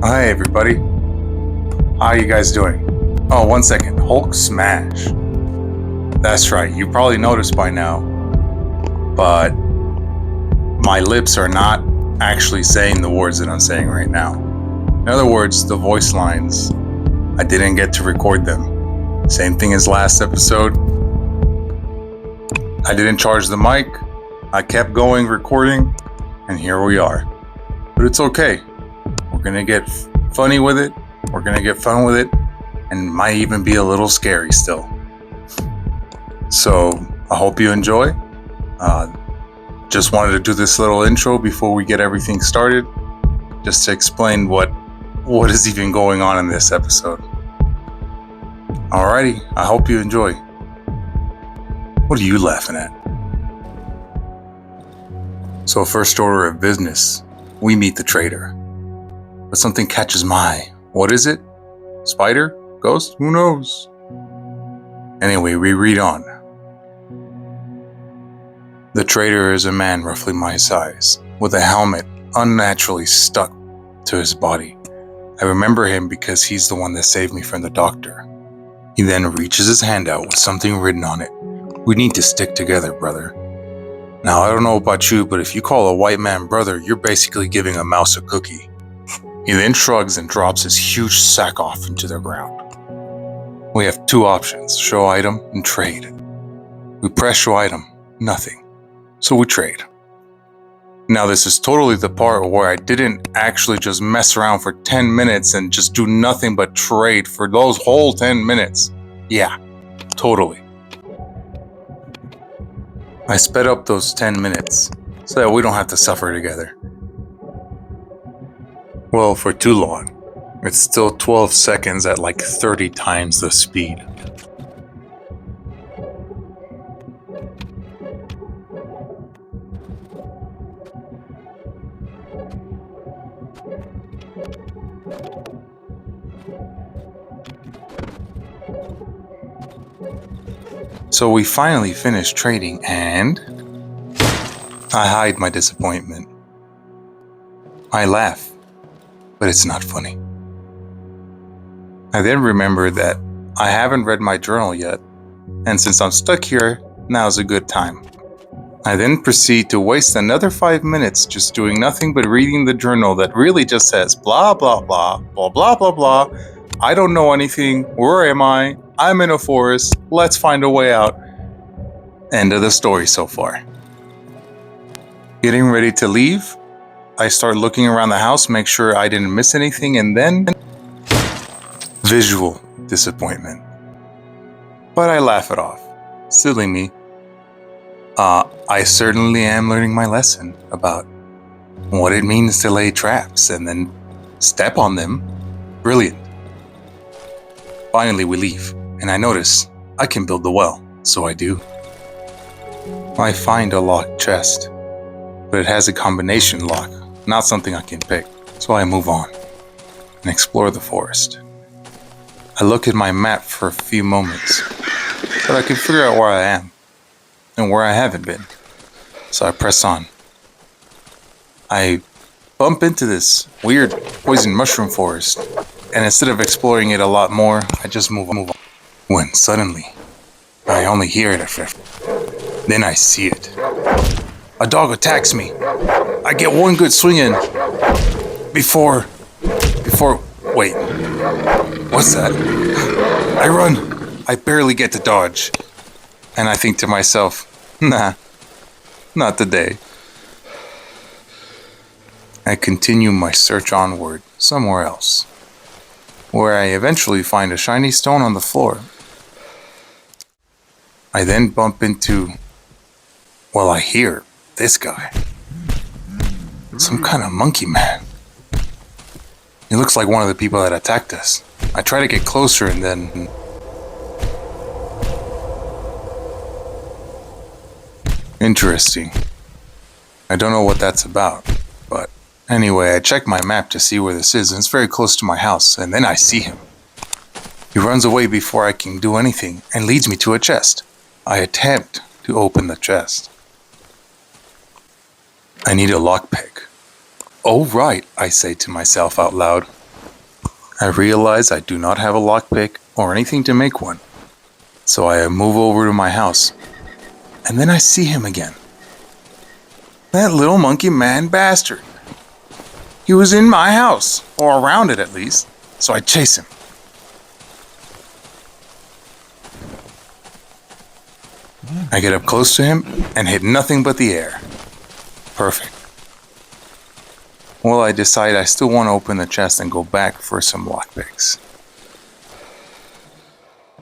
Hi everybody. How you guys doing? Oh, 1 second. Hulk smash. That's right. You probably noticed by now, but my lips are not actually saying the words that I'm saying right now. In other words, the voice lines, I didn't get to record them. Same thing as last episode. I didn't charge the mic. I kept going recording, and here we are. But it's okay. We're gonna get funny with it. We're gonna get fun with it, and might even be a little scary still. So I hope you enjoy. Just wanted to do this little intro before we get everything started, just to explain what is even going on in this episode. Alrighty, I hope you enjoy. What are you laughing at? So first order of business, we meet the trader. But something catches my eye. What is it? Spider? Ghost? Who knows? Anyway, we read on. The trader is a man roughly my size, with a helmet unnaturally stuck to his body. I remember him because he's the one that saved me from the doctor. He then reaches his hand out with something written on it. We need to stick together, brother. Now, I don't know about you, but if you call a white man brother, you're basically giving a mouse a cookie. He then shrugs and drops his huge sack off into the ground. We have two options, show item and trade. We press show item, nothing. So we trade. Now this is totally the part where I didn't actually just mess around for 10 minutes and just do nothing but trade for those whole 10 minutes. Yeah, totally. I sped up those 10 minutes so that we don't have to suffer together. Well, for too long. It's still 12 seconds at like 30 times the speed. So we finally finished trading and I hide my disappointment. I laugh, but it's not funny. I then remember that I haven't read my journal yet, and since I'm stuck here, now's a good time. I then proceed to waste another 5 minutes just doing nothing but reading the journal that really just says blah blah blah, blah blah blah blah. I don't know anything, where am I? I'm in a forest, let's find a way out. End of the story so far. Getting ready to leave, I start looking around the house, make sure I didn't miss anything, and then visual disappointment. But I laugh it off. Silly me. I certainly am learning my lesson about what it means to lay traps and then step on them. Brilliant. Finally we leave, and I notice I can build the well, so I do. I find a locked chest, but it has a combination lock, not something I can pick, so I move on and explore the forest. I look at my map for a few moments, but I can figure out where I am and where I haven't been, so I press on. I bump into this weird poison mushroom forest, and instead of exploring it a lot more, I just move on. When suddenly, I only hear it at first. Then I see it. A dog attacks me. I get one good swing in before, wait, what's that? I run. I barely get to dodge. And I think to myself, nah, not today. I continue my search onward somewhere else, where I eventually find a shiny stone on the floor. I then bump into, well, I hear this guy. Some kind of monkey man. He looks like one of the people that attacked us. I try to get closer and then... Interesting. I don't know what that's about, but anyway, I check my map to see where this is, and it's very close to my house, and then I see him. He runs away before I can do anything and leads me to a chest. I attempt to open the chest. I need a lockpick. Oh right, I say to myself out loud. I realize I do not have a lockpick or anything to make one, so I move over to my house, and then I see him again. That little monkey man bastard. He was in my house, or around it at least, so I chase him. I get up close to him and hit nothing but the air. Perfect. Well, I decide I still want to open the chest and go back for some lockpicks.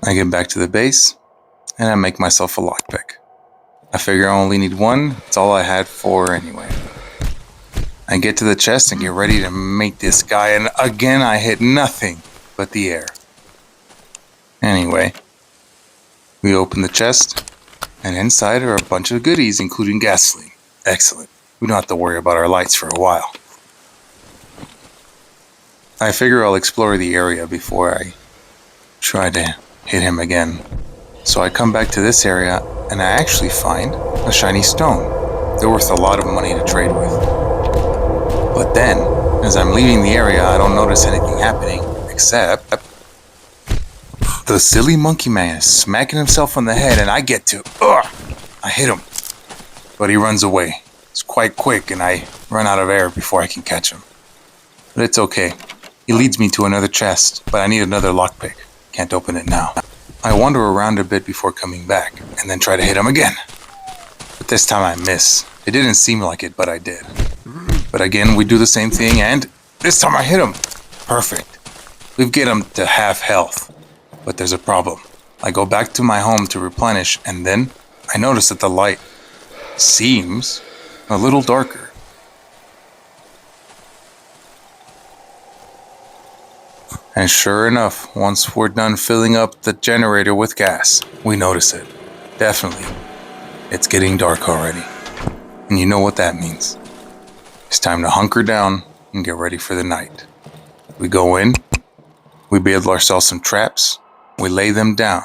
I get back to the base, and I make myself a lockpick. I figure I only need one, it's all I had for anyway. I get to the chest and get ready to make this guy, and again I hit nothing but the air. Anyway, we open the chest, and inside are a bunch of goodies, including gasoline. Excellent. We don't have to worry about our lights for a while. I figure I'll explore the area before I try to hit him again. So I come back to this area, and I actually find a shiny stone. They're worth a lot of money to trade with. But then, as I'm leaving the area, I don't notice anything happening, except the silly monkey man is smacking himself on the head, and I get to, I hit him. But he runs away. It's quite quick, and I run out of air before I can catch him. But it's okay. He leads me to another chest, but I need another lockpick. Can't open it now. I wander around a bit before coming back, and then try to hit him again. But this time I miss. It didn't seem like it, but I did. But again, we do the same thing, and this time I hit him. Perfect. We get him to half health. But there's a problem. I go back to my home to replenish, and then I notice that the light seems a little darker. And sure enough, once we're done filling up the generator with gas, we notice it. Definitely. It's getting dark already. And you know what that means. It's time to hunker down and get ready for the night. We go in, we build ourselves some traps, we lay them down,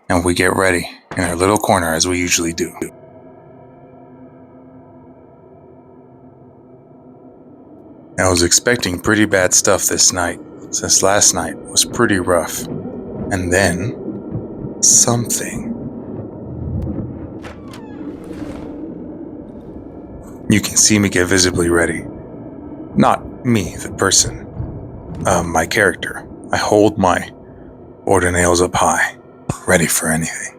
and we get ready in our little corner as we usually do. I was expecting pretty bad stuff this night, since last night was pretty rough. And then, something. You can see me get visibly ready. Not me, the person. My character. I hold my ordinails up high, ready for anything.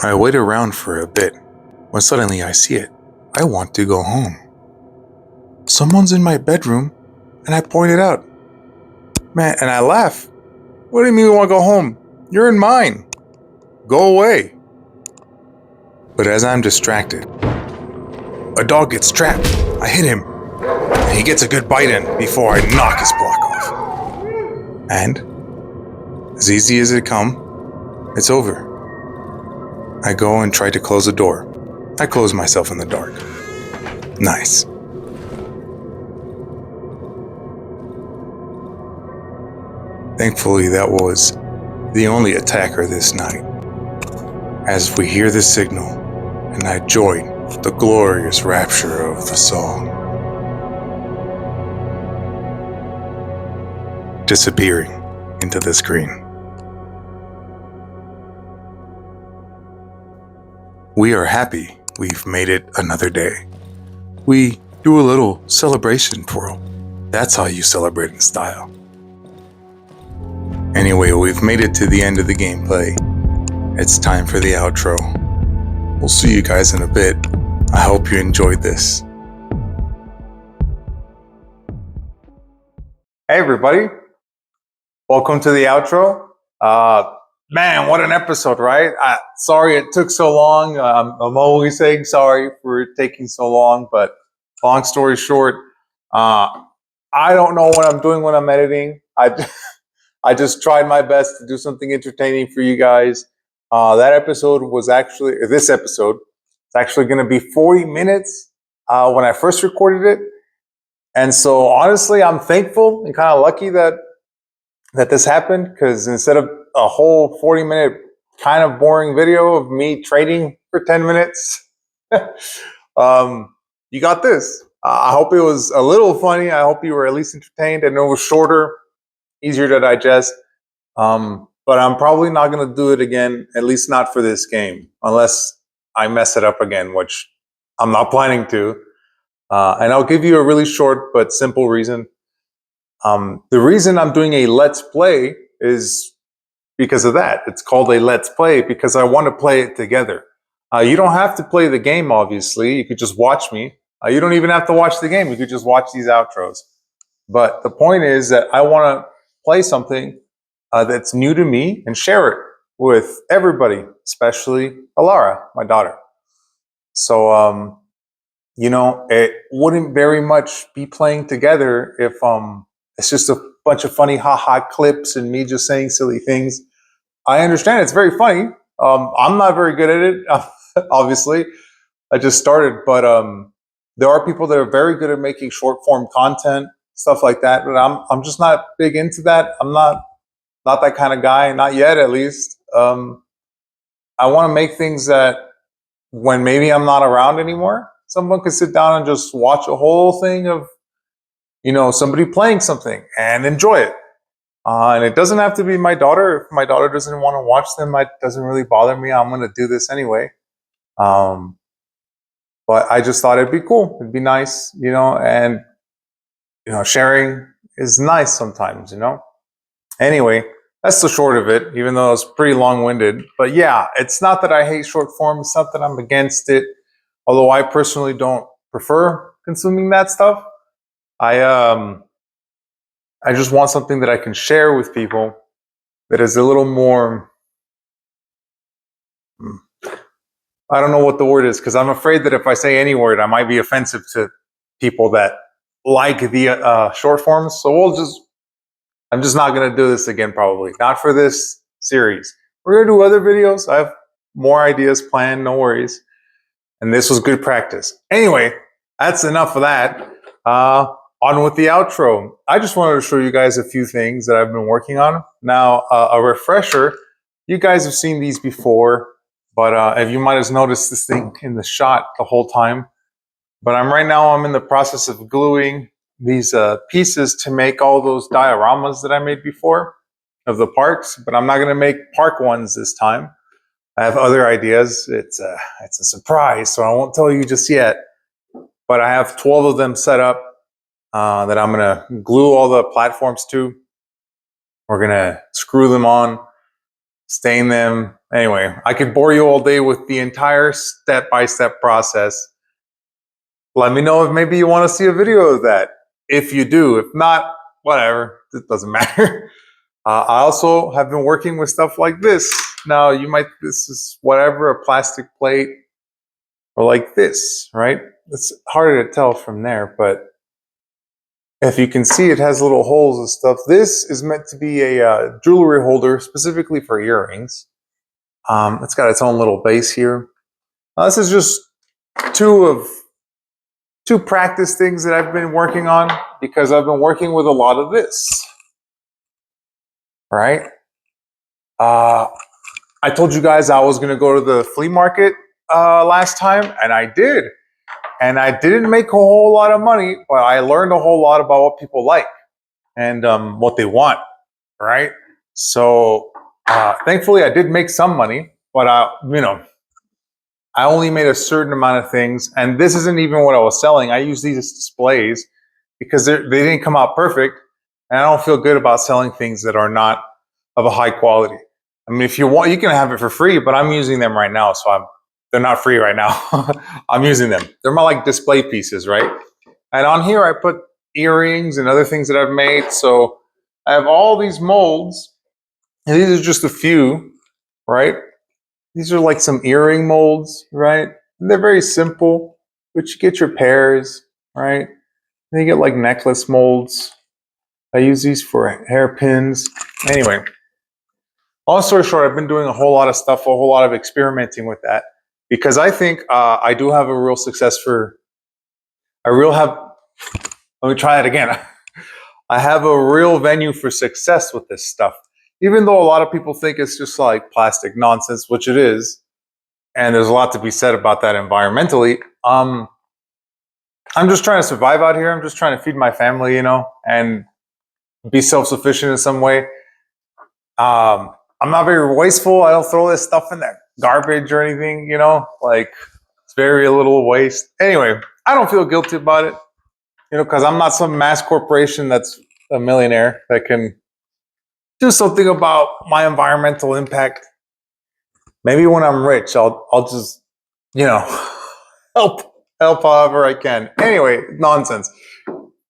I wait around for a bit, when suddenly I see it. I want to go home. Someone's in my bedroom, and I point it out. Man, and I laugh. What do you mean you want to go home? You're in mine. Go away. But as I'm distracted, a dog gets trapped. I hit him, and he gets a good bite in before I knock his block off. And, as easy as it come, it's over. I go and try to close the door. I close myself in the dark. Nice. Thankfully, that was the only attacker this night. As we hear the signal, and I join the glorious rapture of the song. Disappearing into the screen. We are happy we've made it another day. We do a little celebration twirl. That's how you celebrate in style. Anyway, we've made it to the end of the gameplay. It's time for the outro. We'll see you guys in a bit. I hope you enjoyed this. Hey everybody, welcome to the outro. Man, what an episode, right? Sorry it took so long. I'm always saying sorry for it taking so long, but long story short, I don't know what I'm doing when I'm editing. I just tried my best to do something entertaining for you guys. This episode, it's actually going to be 40 minutes when I first recorded it. And so honestly, I'm thankful and kind of lucky that that this happened, because instead of a whole 40-minute kind of boring video of me trading for 10 minutes, you got this. I hope it was a little funny. I hope you were at least entertained, and it was shorter, easier to digest. But I'm probably not going to do it again, at least not for this game, unless I mess it up again, which I'm not planning to. And I'll give you a really short but simple reason. The reason I'm doing a Let's Play is because of that. It's called a Let's Play because I want to play it together. You don't have to play the game, obviously. You could just watch me. You don't even have to watch the game. You could just watch these outros. But the point is that I want to play something that's new to me and share it with everybody, especially Alara, my daughter. So, it wouldn't very much be playing together if it's just a bunch of funny haha clips and me just saying silly things. I understand it's very funny. I'm not very good at it, obviously. I just started, but there are people that are very good at making short form content, stuff like that. But I'm just not big into that. I'm not that kind of guy, not yet at least. I want to make things that when maybe I'm not around anymore, someone could sit down and just watch a whole thing of somebody playing something and enjoy it. And it doesn't have to be my daughter. If my daughter doesn't want to watch them, it doesn't really bother me. I'm going to do this anyway. But I just thought it'd be cool. It'd be nice, and sharing is nice sometimes, Anyway, that's the short of it, even though it's pretty long-winded. But yeah, it's not that I hate short form. It's not that I'm against it. Although I personally don't prefer consuming that stuff. I just want something that I can share with people that is a little more, I don't know what the word is, because I'm afraid that if I say any word, I might be offensive to people that like the short forms. So I'm just not going to do this again, probably. Not for this series. We're going to do other videos. I have more ideas planned, no worries. And this was good practice. Anyway, that's enough of that. On with the outro. I just wanted to show you guys a few things that I've been working on. Now, a refresher. You guys have seen these before, but if you might have noticed this thing in the shot the whole time. But I'm in the process of gluing these pieces to make all those dioramas that I made before of the parks. But I'm not going to make park ones this time. I have other ideas. It's a surprise, so I won't tell you just yet. But I have 12 of them set up that I'm going to glue all the platforms to. We're going to screw them on, stain them. Anyway, I could bore you all day with the entire step-by-step process. Let me know if maybe you want to see a video of that. If you do, if not, whatever, it doesn't matter. I also have been working with stuff like this. Now, this is whatever, a plastic plate, or like this, right? It's harder to tell from there, but if you can see, it has little holes and stuff. This is meant to be a jewelry holder, specifically for earrings. It's got its own little base here. This is just two practice things that I've been working on because I've been working with a lot of this, right? I told you guys I was going to go to the flea market last time, and I did. And I didn't make a whole lot of money, but I learned a whole lot about what people like and what they want, right? So thankfully, I did make some money, but I only made a certain amount of things, and this isn't even what I was selling. I use these as displays because they didn't come out perfect, and I don't feel good about selling things that are not of a high quality. I mean, if you want, you can have it for free, but I'm using them right now, so they're not free right now. I'm using them. They're more like display pieces, right? And on here, I put earrings and other things that I've made. So I have all these molds, and these are just a few, right? These are like some earring molds, right? And they're very simple, but you get your pairs, right? And you get like necklace molds. I use these for hairpins. Anyway, long story short, I've been doing a whole lot of stuff, a whole lot of experimenting with that because I think I do have a real success let me try it again. I have a real venue for success with this stuff. Even though a lot of people think it's just like plastic nonsense, which it is, and there's a lot to be said about that environmentally. I'm just trying to survive out here. I'm just trying to feed my family, and be self-sufficient in some way. I'm not very wasteful. I don't throw this stuff in that garbage or anything, like it's very little waste. Anyway, I don't feel guilty about it, because I'm not some mass corporation that's a millionaire that can do something about my environmental impact. Maybe when I'm rich, I'll just, help however I can. Anyway, nonsense.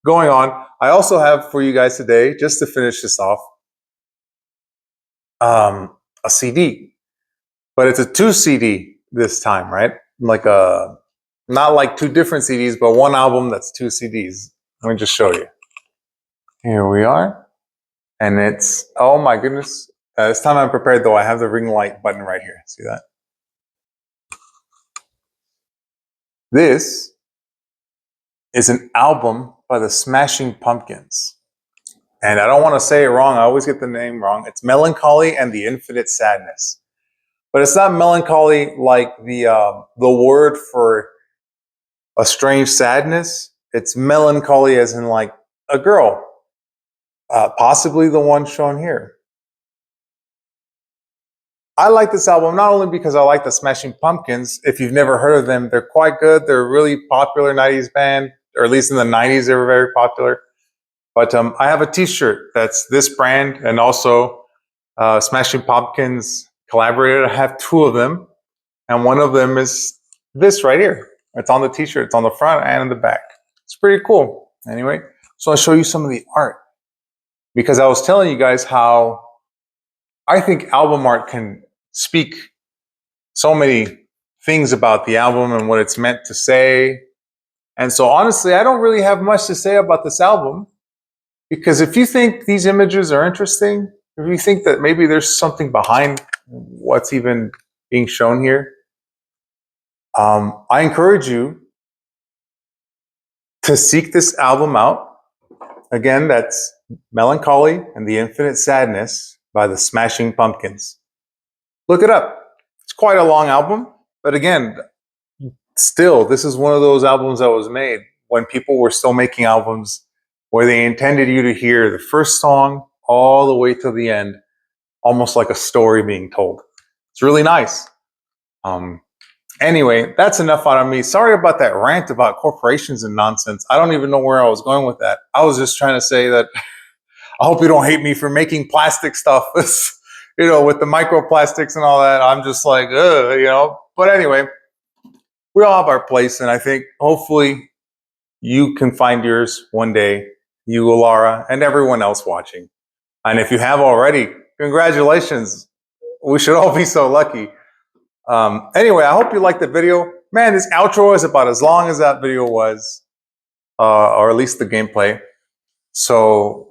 Going on, I also have for you guys today, just to finish this off, a CD, but it's a 2 CD this time, right? Not like 2 different CDs, but one album that's 2 CDs. Let me just show you. Here we are. And it's, oh my goodness. This time I'm prepared though. I have the ring light button right here. See that? This is an album by the Smashing Pumpkins. And I don't want to say it wrong. I always get the name wrong. It's Melancholy and the Infinite Sadness. But it's not melancholy like the word for a strange sadness. It's melancholy as in like a girl, possibly the one shown here. I like this album not only because I like the Smashing Pumpkins. If you've never heard of them, they're quite good. They're a really popular 90s band, or at least in the 90s they were very popular. But I have a t-shirt that's this brand and also Smashing Pumpkins collaborated. I have 2 of them, and one of them is this right here. It's on the t-shirt. It's on the front and in the back. It's pretty cool. Anyway, so I'll show you some of the art, because I was telling you guys how I think album art can speak so many things about the album and what it's meant to say. And so honestly, I don't really have much to say about this album, because if you think these images are interesting, if you think that maybe there's something behind what's even being shown here, I encourage you to seek this album out. Again, that's Melancholy and the Infinite Sadness by the Smashing Pumpkins. Look it up. It's quite a long album, but again, still, this is one of those albums that was made when people were still making albums where they intended you to hear the first song all the way to the end, almost like a story being told. It's really nice. Anyway, that's enough out of me. Sorry about that rant about corporations and nonsense. I don't even know where I was going with that. I was just trying to say that I hope you don't hate me for making plastic stuff. With the microplastics and all that. I'm just like, But anyway, we all have our place, and I think hopefully you can find yours one day, you, Laura, and everyone else watching. And if you have already, congratulations. We should all be so lucky. Anyway, I hope you liked the video. Man, this outro is about as long as that video was, or at least the gameplay. So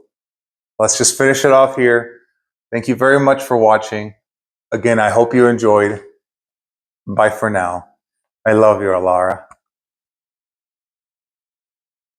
let's just finish it off here. Thank you very much for watching. Again, I hope you enjoyed. Bye for now. I love you, Alara.